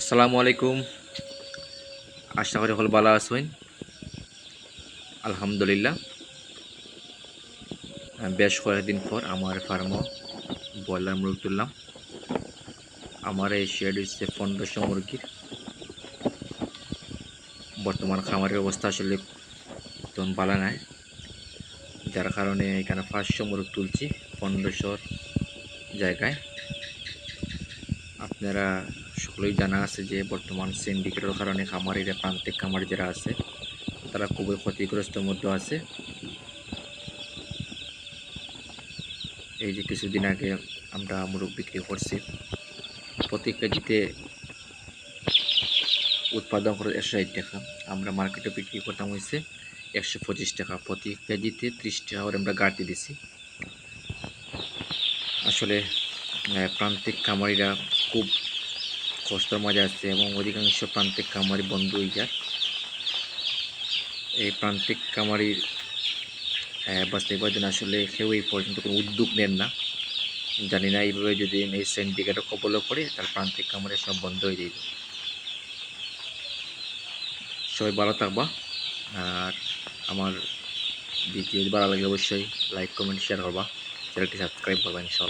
আসসালামু আলাইকুম। আশা করি সকল ভালো আছেন। আলহামদুলিল্লাহ। বেশ কয়েকদিন পর আমার ফার্মও ব্রয়লার মুরগ তুললাম। আমার এই শেড হচ্ছে 1500 মুরগির। বর্তমান খামারের অবস্থা আসলে তেমন ভালো নাই, যার কারণে এখানে 500 মুরগ তুলছি 1500 জায়গায়। আপনারা সকলেই জানা আছে যে বর্তমান সিন্ডিকেটের কারণে খামারিরা, প্রান্তিক খামারি যারা আছে, তারা খুবই ক্ষতিগ্রস্তের মধ্যে আছে। এই যে কিছুদিন আগে আমরা মুরগ বিক্রি করছি, প্রতি কেজিতে উৎপাদন করে 160 টাকা, আমরা মার্কেটে বিক্রি করতাম হয়েছে 125 টাকা। প্রতি কেজিতে 30 টাকা করে আমরা গাড়ি দিছি। আসলে প্রান্তিক খামারিরা খুব কষ্টের মাঝে আছে এবং অধিকাংশ প্রান্তিক খামারি বন্ধ হয়ে যায়। এই প্রান্তিক খামারির বাস্তবের জন্য আসলে কেউ এই পর্যন্ত কোনো উদ্যোগ নেন না। জানি না এইভাবে যদি এই সিন্ডিকেটের কবলে পড়ে তার প্রান্তিক খামারি সব বন্ধ হয়ে যাবে। সবাই ভালো থাকবা। আর আমার ভিডিও ভালো লাগলে অবশ্যই লাইক, কমেন্ট, শেয়ার করবা, চ্যানেলটি সাবস্ক্রাইব করবা ইনশাআল্লাহ।